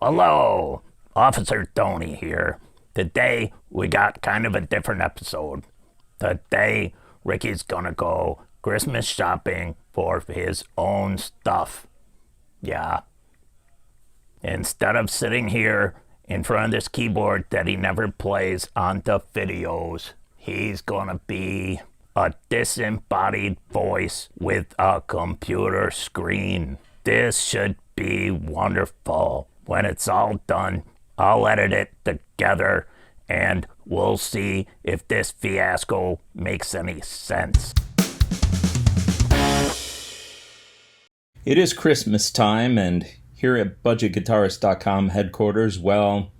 Hello, Officer Tony here. Today we got kind of a different episode. Today Ricky's gonna go Christmas shopping for his own stuff. Yeah. Instead of sitting here in front of this keyboard that he never plays on the videos, he's gonna be a disembodied voice with a computer screen. This should be wonderful. When it's all done, I'll edit it together and we'll see if this fiasco makes any sense. It is Christmas time, and here at budgetguitarist.com headquarters, well,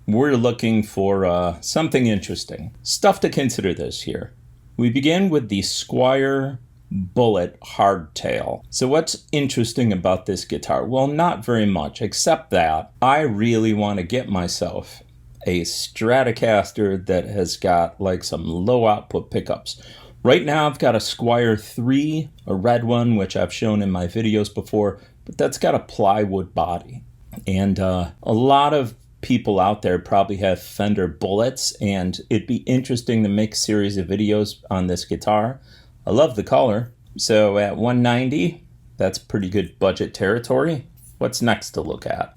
we're looking for something interesting. Stuff to consider this year. We begin with the Squier Bullet Hardtail. So what's interesting about this guitar? Well, not very much, except that I really want to get myself a Stratocaster that has got like some low output pickups. Right now I've got a Squier 3, a red one, which I've shown in my videos before, but that's got a plywood body. And a lot of people out there probably have Fender Bullets, and it'd be interesting to make a series of videos on this guitar. I love the color. So at $190, that's pretty good budget territory. What's next to look at?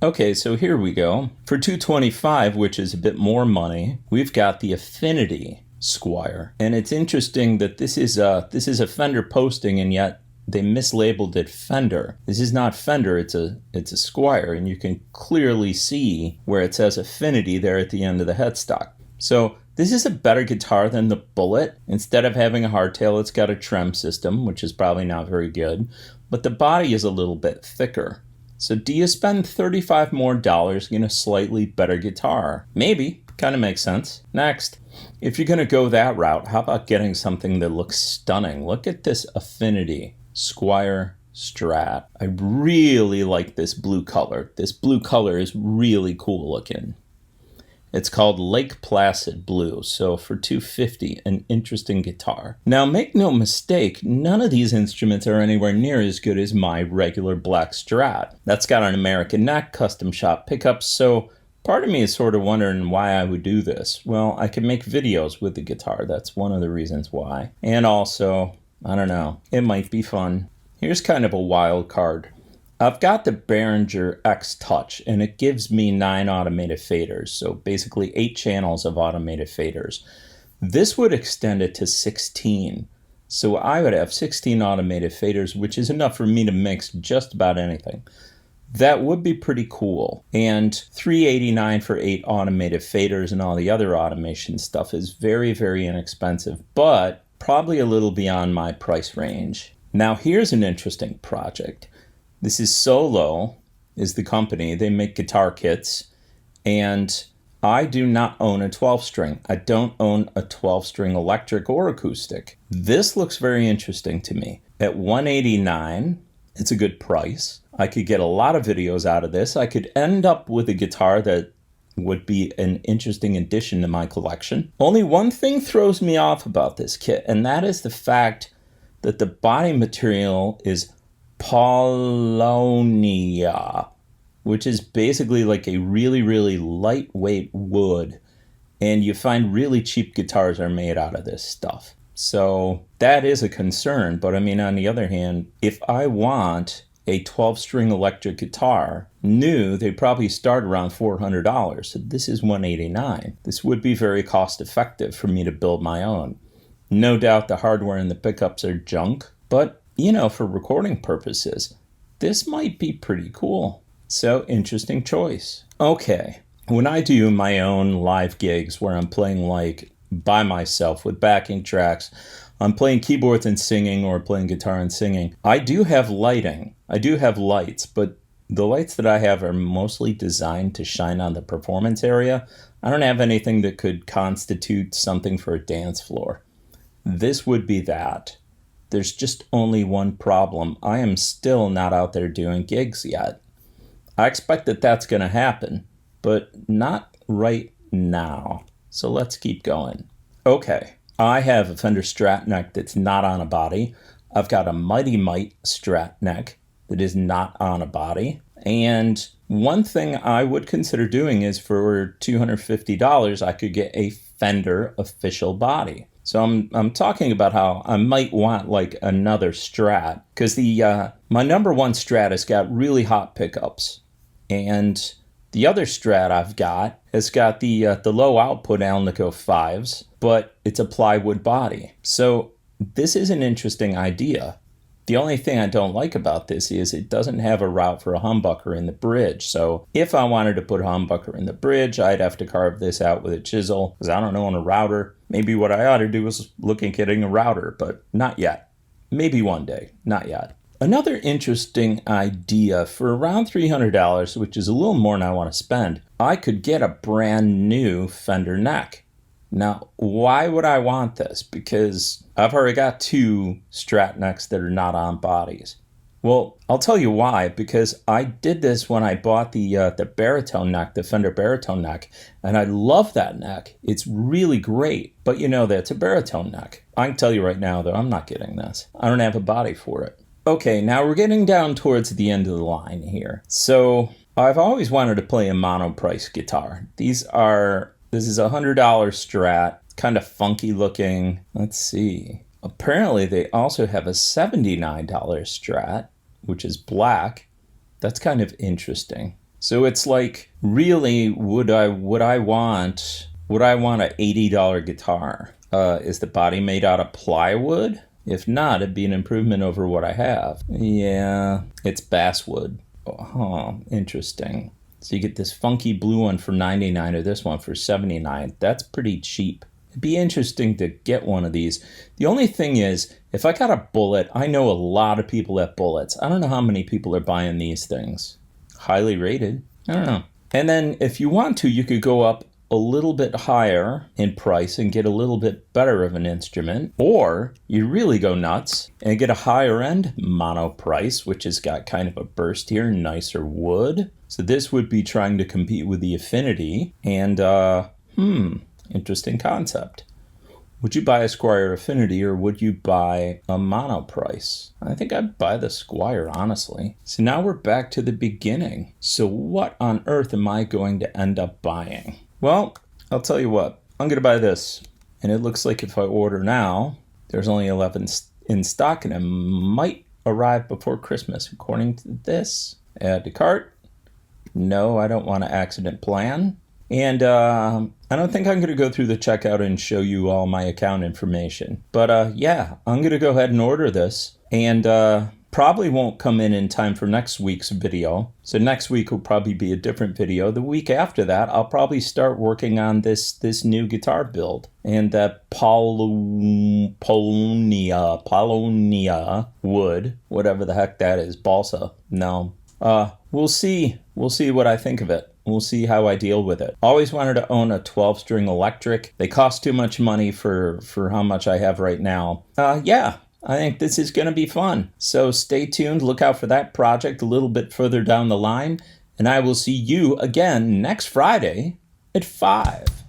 Okay, so here we go. For $225, which is a bit more money, we've got the Affinity Squier. And it's interesting that this is a Fender posting, and yet they mislabeled it Fender. This is not Fender, it's a Squier, and you can clearly see where it says Affinity there at the end of the headstock. So this is a better guitar than the Bullet. Instead of having a hardtail, it's got a trem system, which is probably not very good, but the body is a little bit thicker. So do you spend $35 more in a slightly better guitar? Maybe. Kind of makes sense. Next, if you're going to go that route, how about getting something that looks stunning? Look at this Affinity Squier Strat. I really like this blue color. This blue color is really cool looking. It's called Lake Placid Blue, so for $250, an interesting guitar. Now, make no mistake, none of these instruments are anywhere near as good as my regular black Strat. That's got an American neck, custom shop pickups, so part of me is sort of wondering why I would do this. Well, I can make videos with the guitar. That's one of the reasons why. And also, I don't know, it might be fun. Here's kind of a wild card. I've got the BEHRINGER X Touch, and it gives me 9 automated faders, so basically 8 channels of automated faders. This would extend it to 16, so I would have 16 automated faders, which is enough for me to mix just about anything. That would be pretty cool, and $389 for 8 automated faders and all the other automation stuff is very, very inexpensive, but probably a little beyond my price range. Now here's an interesting project. This is Solo, is the company. They make guitar kits, and I do not own a 12-string. I don't own a 12-string electric or acoustic. This looks very interesting to me. At $189, it's a good price. I could get a lot of videos out of this. I could end up with a guitar that would be an interesting addition to my collection. Only one thing throws me off about this kit, and that is the fact that the body material is Paulownia, which is basically like a really, really lightweight wood, and you find really cheap guitars are made out of this stuff. So that is a concern, but I mean, on the other hand, if I want a 12-string electric guitar, new, they probably start around $400, so this is $189. This would be very cost effective for me to build my own. No doubt the hardware and the pickups are junk, but you know, for recording purposes, this might be pretty cool. So, interesting choice. Okay, when I do my own live gigs where I'm playing like by myself with backing tracks, I'm playing keyboards and singing or playing guitar and singing, I do have lighting. I do have lights, but the lights that I have are mostly designed to shine on the performance area. I don't have anything that could constitute something for a dance floor. This would be that. There's just only one problem. I am still not out there doing gigs yet. I expect that that's going to happen, but not right now. So let's keep going. Okay, I have a Fender Strat neck that's not on a body. I've got a Mighty Mite Strat neck that is not on a body. And One thing I would consider doing is for $250, I could get a Fender official body. So I'm talking about how I might want like another Strat, because my number one Strat has got really hot pickups, and the other Strat I've got has got the low output Alnico 5s, but it's a plywood body. So this is an interesting idea. The only thing I don't like about this is it doesn't have a route for a humbucker in the bridge. So if I wanted to put a humbucker in the bridge, I'd have to carve this out with a chisel, because I don't know on a router. Maybe what I ought to do is look at getting a router, but not yet. Maybe one day, not yet. Another interesting idea, for around $300, which is a little more than I want to spend, I could get a brand new Fender neck. Now, why would I want this? Because I've already got 2 Strat necks that are not on bodies. Well, I'll tell you why, because I did this when I bought the baritone neck, the Fender baritone neck, and I love that neck. It's really great, but that's a baritone neck. I can tell you right now, though, I'm not getting this. I don't have a body for it. Okay, now we're getting down towards the end of the line here. So I've always wanted to play a Monoprice guitar. This is a $100 Strat, kind of funky looking. Let's see. Apparently they also have a $79 Strat, which is black. That's kind of interesting. So it's like, really, would I want an $80 guitar? Is the body made out of plywood? If not, it'd be an improvement over what I have. Yeah, it's basswood. Oh, interesting. So you get this funky blue one for $99 or this one for $79. That's pretty cheap. It'd be interesting to get one of these. The only thing is, if I got a bullet, I know a lot of people have bullets. I don't know how many people are buying these things. Highly rated. I don't know. And then if you want to, you could go up a little bit higher in price and get a little bit better of an instrument. Or you really go nuts and get a higher end Monoprice, which has got kind of a burst here, nicer wood. So this would be trying to compete with the Affinity. And, interesting concept. Would you buy a Squier Affinity or would you buy a Monoprice? I think I'd buy the Squier, honestly. So now we're back to the beginning. So what on earth am I going to end up buying? Well, I'll tell you what. I'm going to buy this. And it looks like if I order now, there's only 11 in stock and it might arrive before Christmas, according to this. Add to cart. No, I don't want to accident plan. And I don't think I'm going to go through the checkout and show you all my account information. But yeah, I'm going to go ahead and order this. And probably won't come in time for next week's video. So next week will probably be a different video. The week after that, I'll probably start working on this new guitar build. And that Paulownia wood, whatever the heck that is, balsa. No. We'll see. We'll see what I think of it. We'll see how I deal with it. Always wanted to own a 12-string electric. They cost too much money for how much I have right now. Yeah, I think this is going to be fun. So stay tuned. Look out for that project a little bit further down the line. And I will see you again next Friday at 5.